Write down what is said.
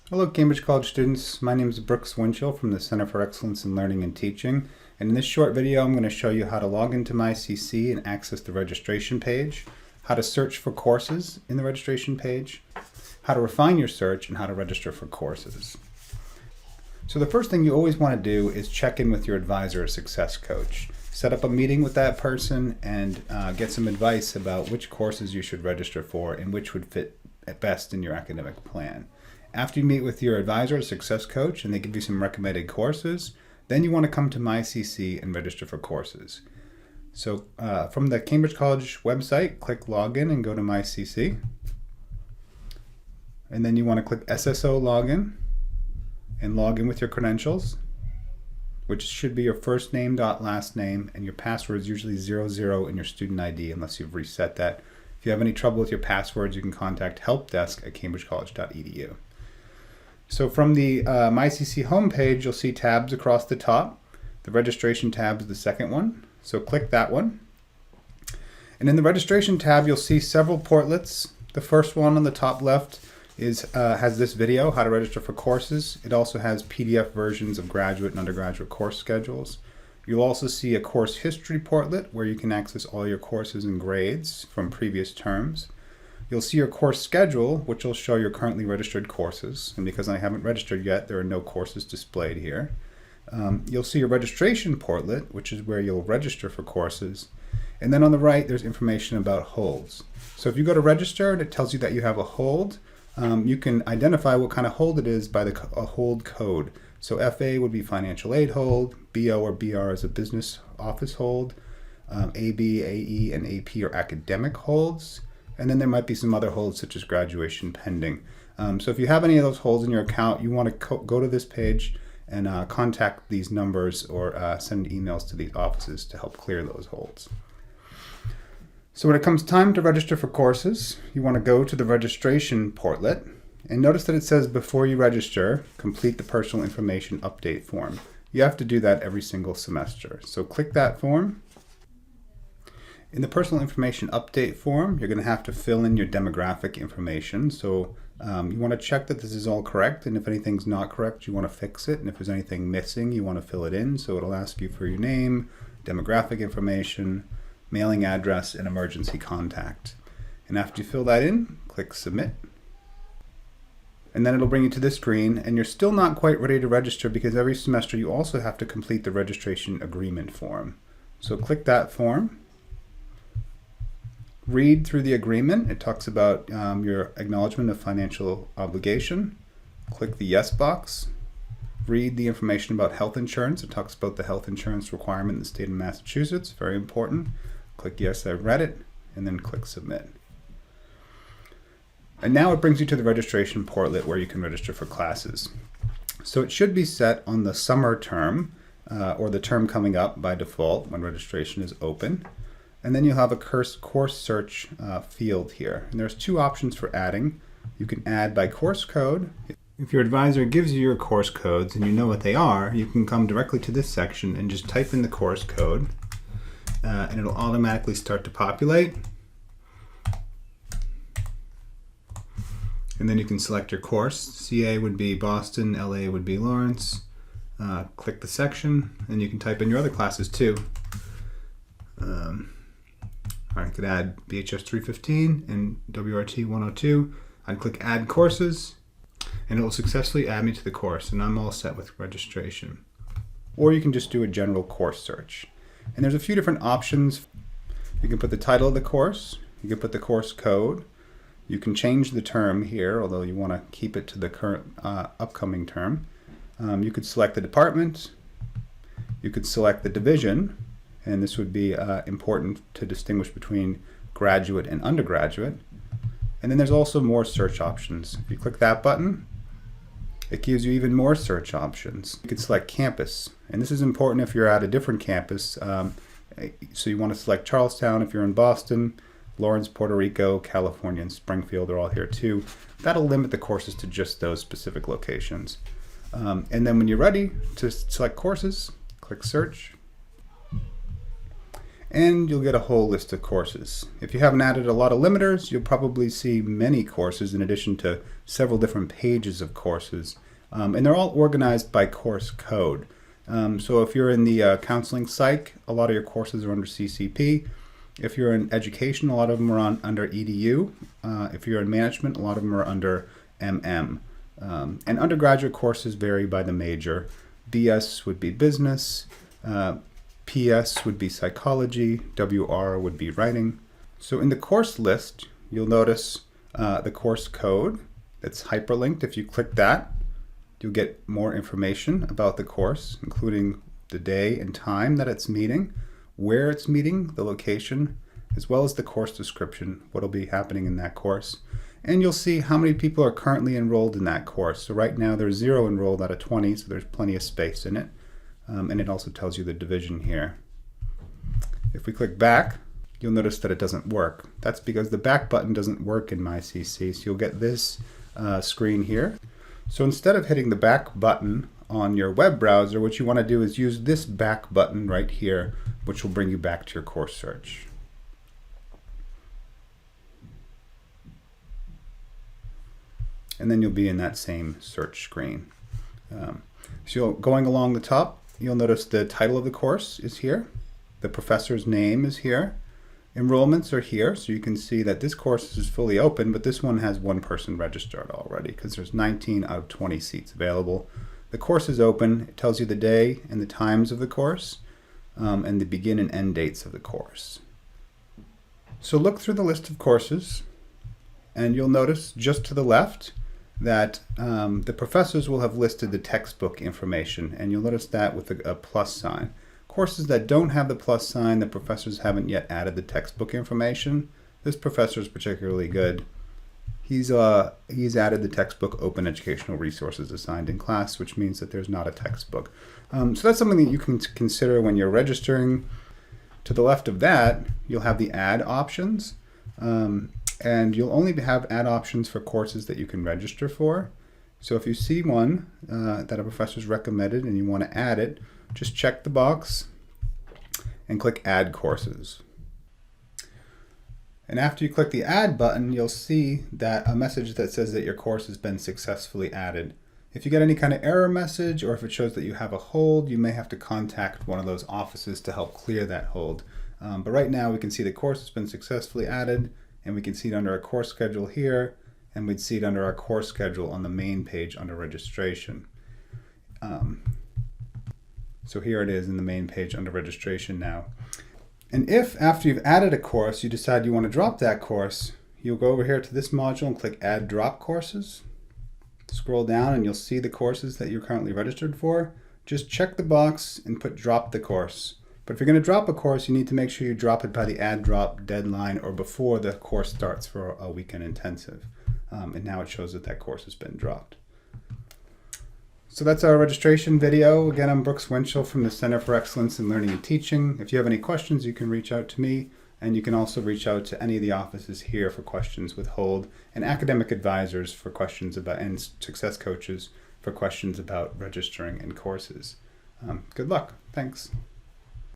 Hello Cambridge College students, my name is Brooks Winchell from the Center for Excellence in Learning and Teaching, and in this short video I'm going to show you how to log into MyCC and access the registration page, how to search for courses in the registration page, how to refine your search, and how to register for courses. So the first thing you always want to do is check in with your advisor or success coach. Set up a meeting with that person and get some advice about which courses you should register for and which would fit best in your academic plan. After you meet with your advisor or success coach and they give you some recommended courses, then you want to come to MyCC and register for courses. So from the Cambridge College website, click Login and go to MyCC. And then you want to click SSO Login and log in with your credentials, which should be your first name dot last name, and your password is usually 00 in your student ID unless you've reset that. If you have any trouble with your passwords, you can contact helpdesk@cambridgecollege.edu. So from the MyCC homepage, you'll see tabs across the top. The registration tab is the second one, so click that one. And in the registration tab, you'll see several portlets. The first one on the top left has this video, how to register for courses. It also has PDF versions of graduate and undergraduate course schedules. You'll also see a course history portlet where you can access all your courses and grades from previous terms. You'll see your course schedule, which will show your currently registered courses. And because I haven't registered yet, there are no courses displayed here. You'll see your registration portlet, which is where you'll register for courses. And then on the right, there's information about holds. So if you go to register and it tells you that you have a hold, you can identify what kind of hold it is by a hold code. So FA would be financial aid hold, BO or BR is a business office hold, AB, AE, and AP are academic holds, and then there might be some other holds such as graduation pending. So if you have any of those holds in your account, you want to go to this page and contact these numbers or send emails to these offices to help clear those holds. So when it comes time to register for courses, you want to go to the registration portlet and notice that it says before you register, complete the personal information update form. You have to do that every single semester. So click that form. In the personal information update form, you're going to have to fill in your demographic information. So you want to check that this is all correct, and if anything's not correct, you want to fix it. And if there's anything missing, you want to fill it in. So it'll ask you for your name, demographic information, mailing address, and emergency contact. And after you fill that in, click Submit. And then it'll bring you to this screen, and you're still not quite ready to register because every semester you also have to complete the registration agreement form. So click that form. Read through the agreement. It talks about your acknowledgement of financial obligation. Click the Yes box. Read the information about health insurance. It talks about the health insurance requirement in the state of Massachusetts. Very important. Click Yes, I read it, and then click Submit. And now it brings you to the registration portlet where you can register for classes. So it should be set on the summer term or the term coming up by default when registration is open. And then you'll have a course search field here. And there's two options for adding. You can add by course code. If your advisor gives you your course codes and you know what they are, you can come directly to this section and just type in the course code and it'll automatically start to populate. And then you can select your course. CA would be Boston, LA would be Lawrence. Click the section and you can type in your other classes too. I could add BHS 315 and WRT 102. I'd click Add Courses, and it will successfully add me to the course, and I'm all set with registration. Or you can just do a general course search. And there's a few different options. You can put the title of the course, you can put the course code, you can change the term here, although you want to keep it to the current upcoming term. You could select the department, you could select the division, and this would be important to distinguish between graduate and undergraduate. And then there's also more search options. If you click that button, it gives you even more search options. You can select campus, and this is important if you're at a different campus. So you want to select Charlestown if you're in Boston, Lawrence, Puerto Rico, California, and Springfield are all here too. That'll limit the courses to just those specific locations. And then when you're ready to select courses, click Search. and you'll get a whole list of courses. If you haven't added a lot of limiters, you'll probably see many courses in addition to several different pages of courses. And they're all organized by course code. So if you're in the counseling psych, a lot of your courses are under CCP. If you're in education, a lot of them are under EDU. If you're in management, a lot of them are under MM. And undergraduate courses vary by the major. BS would be business, PS would be psychology, WR would be writing. So in the course list, you'll notice the course code that's hyperlinked. If you click that, you'll get more information about the course, including the day and time that it's meeting, where it's meeting, the location, as well as the course description, what'll be happening in that course. And you'll see how many people are currently enrolled in that course. So right now there's 0 enrolled out of 20, so there's plenty of space in it. And it also tells you the division here. If we click back, you'll notice that it doesn't work. That's because the back button doesn't work in MyCC, so you'll get this screen here. So instead of hitting the back button on your web browser, what you want to do is use this back button right here, which will bring you back to your course search. And then you'll be in that same search screen. So going along the top, you'll notice the title of the course is here. The professor's name is here. Enrollments are here, so you can see that this course is fully open, but this one has 1 person registered already because there's 19 out of 20 seats available. The course is open. It tells you the day and the times of the course and the begin and end dates of the course. So look through the list of courses, and you'll notice just to the left that the professors will have listed the textbook information, and you'll notice that with a plus sign. Courses that don't have the plus sign, the professors haven't yet added the textbook information. This professor is particularly good. He's added the textbook Open Educational Resources Assigned in Class, which means that there's not a textbook. So that's something that you can consider when you're registering. To the left of that, you'll have the add options. And you'll only have add options for courses that you can register for. So if you see one that a professor's recommended and you want to add it, just check the box and click Add Courses. And after you click the Add button, you'll see that a message that says that your course has been successfully added. If you get any kind of error message or if it shows that you have a hold, you may have to contact one of those offices to help clear that hold. But right now we can see the course has been successfully added, and we can see it under our course schedule here, and we'd see it under our course schedule on the main page under registration. So here it is in the main page under registration now. And if after you've added a course, you decide you want to drop that course, you'll go over here to this module and click Add Drop Courses. Scroll down and you'll see the courses that you're currently registered for. Just check the box and put Drop the Course. But if you're going to drop a course, you need to make sure you drop it by the add drop deadline or before the course starts for a weekend intensive. And now it shows that that course has been dropped. So that's our registration video. Again, I'm Brooks Winchell from the Center for Excellence in Learning and Teaching. If you have any questions, you can reach out to me, and you can also reach out to any of the offices here for questions with hold, and academic advisors for questions about, and success coaches for questions about registering in courses. Good luck. Thanks.